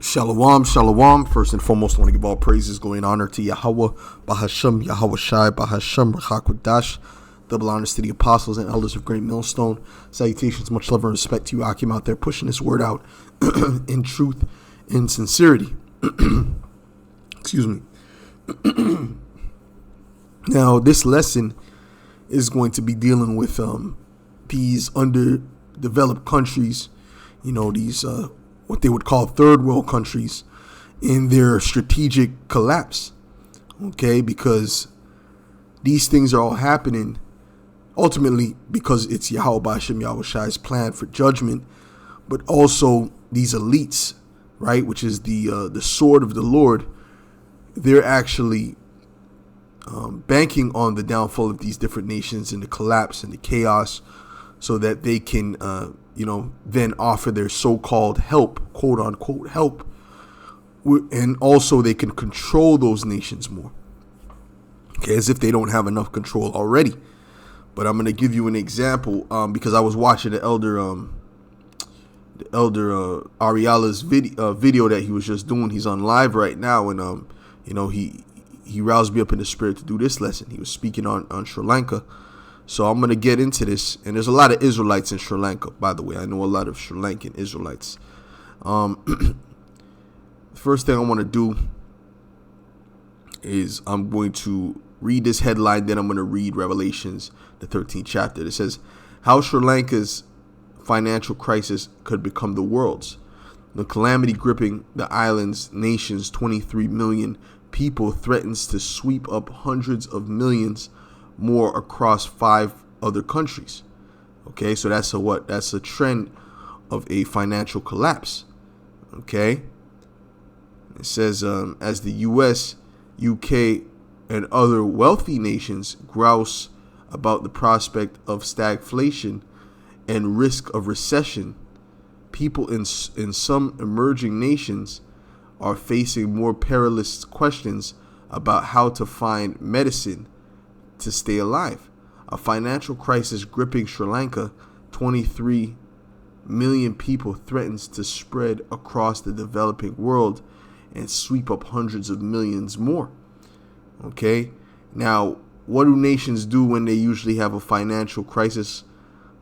Shalom, shalom. First and foremost, I want to give all praises, glory, and honor to Yahweh, Bahashem, Yahweh Shai, Bahashem, Rachakwadash, double honors to the apostles and elders of Great Millstone. Salutations, much love and respect to you, Akim, out there pushing this word out in truth and sincerity. Excuse me. Now, this lesson is going to be dealing with these underdeveloped countries, these what they would call third world countries, in their strategic collapse. Okay, because these things are all happening ultimately because it's Yahweh Ba'ashem Yahweh Shai's plan for judgment, but also these elites, right, which is the sword of the Lord. They're actually banking on the downfall of these different nations and the collapse and the chaos, so that they can then offer their so-called help, quote unquote help, and also they can control those nations more, okay, as if they don't have enough control already. But I'm going to give you an example because I was watching the elder Ariala's video that he was just doing. He's on live right now, and he roused me up in the spirit to do this lesson. He was speaking on Sri Lanka. So I'm going to get into this. And there's a lot of Israelites in Sri Lanka, by the way. I know a lot of Sri Lankan Israelites. The first thing I want to do is I'm going to read this headline, then I'm going to read Revelations, the 13th chapter. It says, how Sri Lanka's financial crisis could become the world's. The calamity gripping the island's nation's 23 million people threatens to sweep up hundreds of millions more across 5 other countries. Okay, so that's a what? That's a trend of a financial collapse. Okay, it says as the U.S., UK, and other wealthy nations grouse about the prospect of stagflation and risk of recession, people in some emerging nations are facing more perilous questions about how to find medicine to stay alive. A financial crisis gripping Sri Lanka, 23 million people, threatens to spread across the developing world and sweep up hundreds of millions more. Okay, now what do nations do when they usually have a financial crisis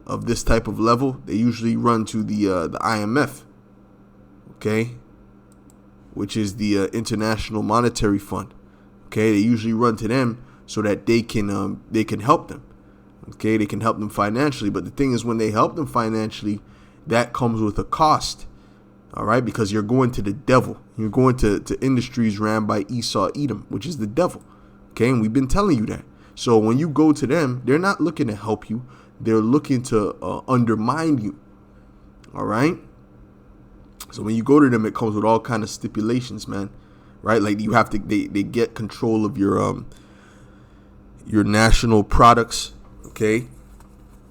of this type of level? They usually run to the IMF, okay, which is the International Monetary Fund. Okay, they usually run to them so that they can help them. Okay, they can help them financially. But the thing is, when they help them financially, that comes with a cost. All right, because you're going to the devil. You're going to industries ran by Esau Edom, which is the devil. Okay, and we've been telling you that. So when you go to them, they're not looking to help you. They're looking to undermine you. All right. So when you go to them, it comes with all kind of stipulations, man. Right, like you have to. They get control of your national products, okay?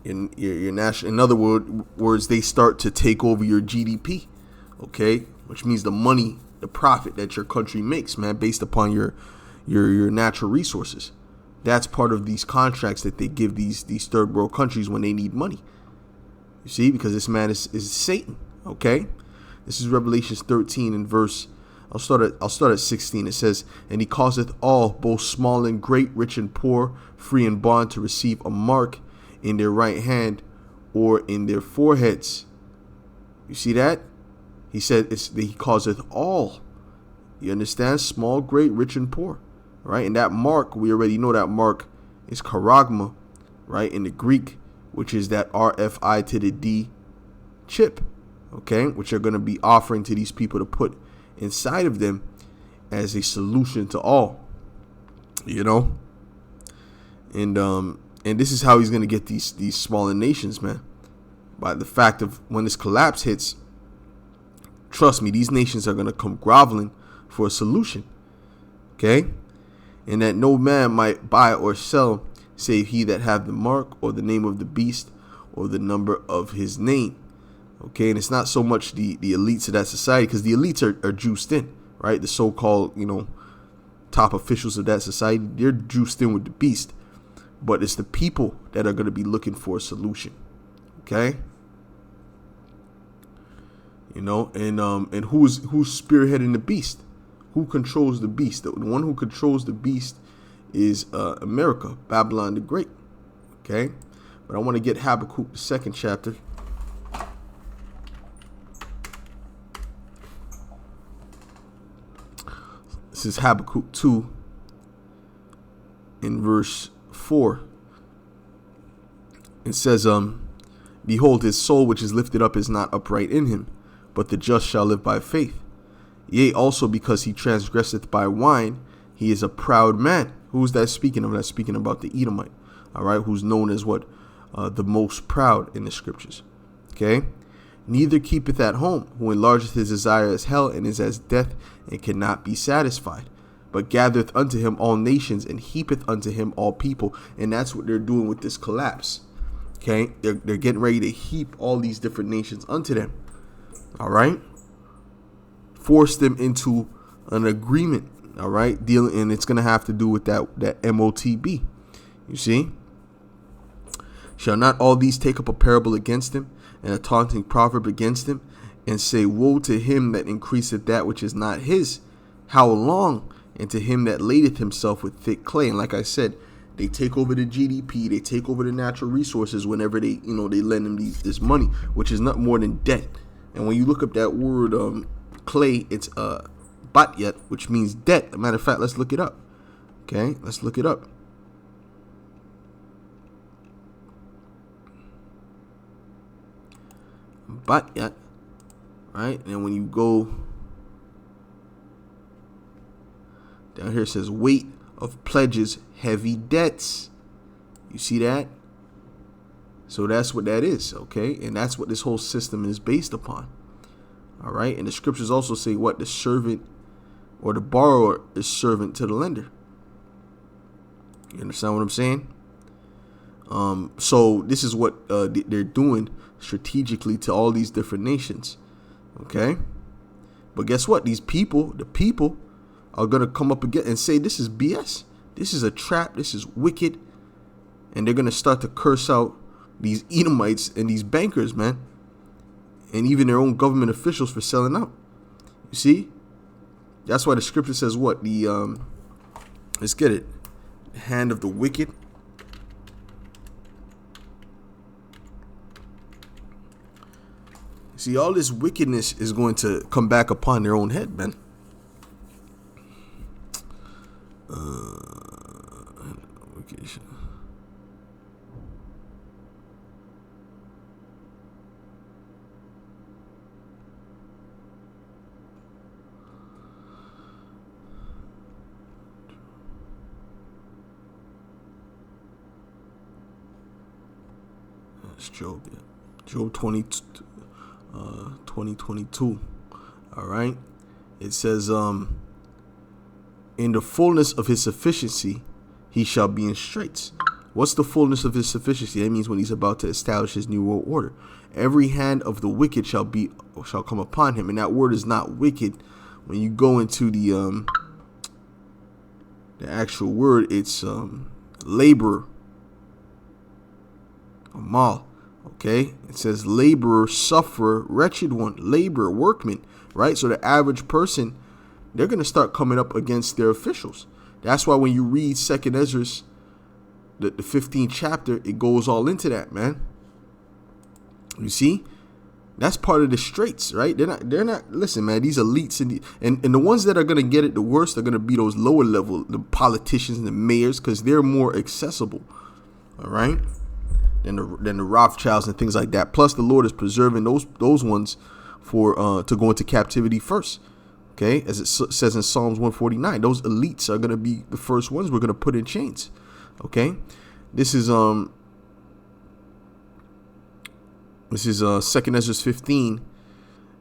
Your national. In other words, they start to take over your GDP, okay? Which means the money, the profit that your country makes, man, based upon your natural resources. That's part of these contracts that they give these third world countries when they need money. You see, because this man is Satan, okay? This is Revelations 13 and verse. I'll start at 16. It says, and he causeth all, both small and great, rich and poor, free and bond, to receive a mark in their right hand or in their foreheads. You see that? He said he causeth all. You understand? Small, great, rich and poor. Right? And that mark, we already know that mark is charagma, right? In the Greek, which is that RFI to the D chip. Okay? Which they're going to be offering to these people to put inside of them as a solution to all, and this is how he's going to get these smaller nations, man, by the fact of when this collapse hits. Trust me, these nations are going to come groveling for a solution, okay? And that no man might buy or sell save he that have the mark or the name of the beast or the number of his name. Okay, and it's not so much the elites of that society, because the elites are juiced in, right? The so-called, top officials of that society, they're juiced in with the beast. But it's the people that are going to be looking for a solution, okay? And who's spearheading the beast? Who controls the beast? The one who controls the beast is America, Babylon the Great. Okay, but I want to get Habakkuk, the 2nd chapter. This is Habakkuk 2 in verse 4. It says, Behold, his soul which is lifted up is not upright in him, but the just shall live by faith. Yea, also because he transgresseth by wine, he is a proud man. Who is that speaking of? That's speaking about the Edomite, all right, who's known as what? The most proud in the scriptures. Okay? Neither keepeth at home, who enlargeth his desire as hell, and is as death, and cannot be satisfied, but gathereth unto him all nations, and heapeth unto him all people. And that's what they're doing with this collapse. Okay? They're getting ready to heap all these different nations unto them. All right? Force them into an agreement. All right? And it's going to have to do with that MOTB. You see? Shall not all these take up a parable against him, and a taunting proverb against him, and say, Woe to him that increaseth that which is not his? How long? And to him that ladeth himself with thick clay. And like I said, they take over the GDP, they take over the natural resources whenever they lend them this money, which is not more than debt. And when you look up that word clay, it's batyat, which means debt. As a matter of fact, let's look it up. Okay, let's look it up. Batyat, right? And when you go down here, it says weight of pledges, heavy debts. You see that? So that's what that is, okay? And that's what this whole system is based upon. All right? And the scriptures also say what? The servant or the borrower is servant to the lender. You understand what I'm saying? So this is what they're doing strategically to all these different nations. Okay? But guess what? The people are going to come up again and say this is BS. This is a trap. This is wicked. And they're going to start to curse out these Edomites and these bankers, man. And even their own government officials for selling out. You see? That's why the scripture says what? Let's get it. The hand of the wicked. See, all this wickedness is going to come back upon their own head, man. That's Job. Yeah. Job 20:22. All right. It says, in the fullness of his sufficiency, he shall be in straits. What's the fullness of his sufficiency? That means when he's about to establish his new world order. Every hand of the wicked shall come upon him. And that word is not wicked. When you go into the actual word, it's laborer. Amal. Okay, it says laborer, sufferer, wretched one, laborer, workman, right? So the average person, they're going to start coming up against their officials. That's why when you read 2nd Ezra, the 15th chapter, it goes all into that, man. You see, that's part of the straits, right? They're not, listen, man, these elites and the ones that are going to get it the worst are going to be those lower level, the politicians and the mayors, because they're more accessible, all right? Than the Rothschilds and things like that. Plus, the Lord is preserving those ones for to go into captivity first. Okay, as it says in Psalms 149, those elites are going to be the first ones we're going to put in chains. Okay, this is 2nd Ezra 15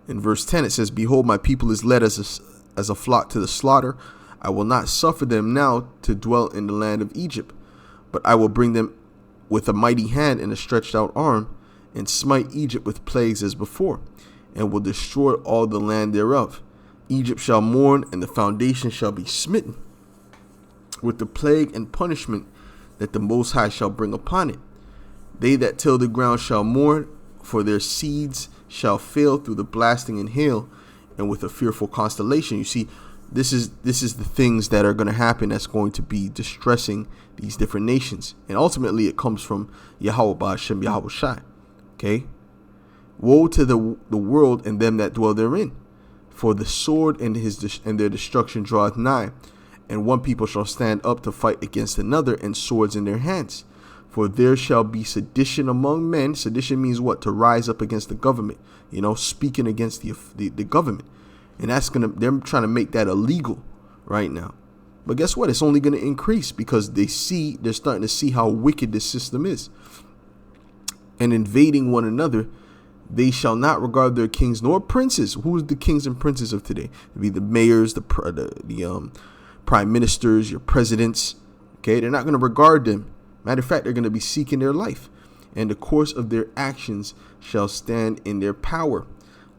in verse 10. It says, "Behold, my people is led as a flock to the slaughter. I will not suffer them now to dwell in the land of Egypt, but I will bring them with a mighty hand and a stretched out arm, and smite Egypt with plagues as before, and will destroy all the land thereof. Egypt shall mourn, and the foundation shall be smitten with the plague and punishment that the Most High shall bring upon it. They that till the ground shall mourn, for their seeds shall fail through the blasting and hail, and with a fearful constellation. You see, this is the things that are going to happen that's going to be distressing these different nations. And ultimately it comes from Yahweh Ba'ashem Yahweh Shai. Okay? Woe to the world and them that dwell therein, for the sword and their destruction draweth nigh, and one people shall stand up to fight against another, and swords in their hands. For there shall be sedition among men. Sedition means what? To rise up against the government, speaking against the government. And they're trying to make that illegal right now. But guess what? It's only going to increase because they're starting to see how wicked this system is. And invading one another, they shall not regard their kings nor princes. Who is the kings and princes of today? It'd be the mayors, the prime ministers, your presidents. Okay, they're not going to regard them. Matter of fact, they're going to be seeking their life. And the course of their actions shall stand in their power.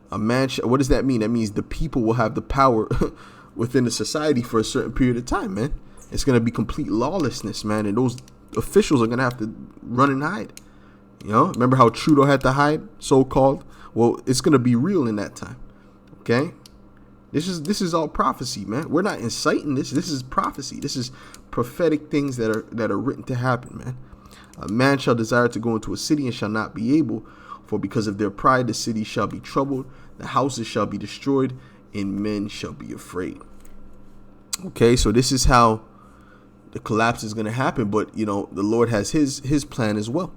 What does that mean? That means the people will have the power within the society for a certain period of time, man. It's going to be complete lawlessness, man. And those officials are going to have to run and hide. Remember how Trudeau had to hide, so-called? Well, it's going to be real in that time. Okay? This is all prophecy, man. We're not inciting this. This is prophecy. This is prophetic things that are written to happen, man. A man shall desire to go into a city and shall not be able, for because of their pride the city shall be troubled, the houses shall be destroyed, and men shall be afraid. Okay, so this is how the collapse is going to happen, but the Lord has his plan as well.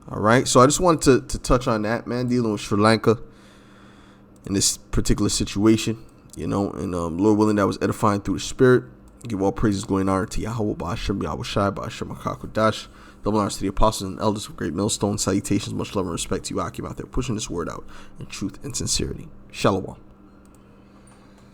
All right, so I just wanted to touch on that, man, dealing with Sri Lanka in this particular situation, and Lord willing, that was edifying through the Spirit. Give all praises, glory, and honor to Yahweh, Ba'ashem, Yahweh Shai, Ba'ashem, HaKadosh. Double honors to the apostles and elders of Great Millstone. Salutations, much love and respect to you, Akim, out there pushing this word out in truth and sincerity. Shalom.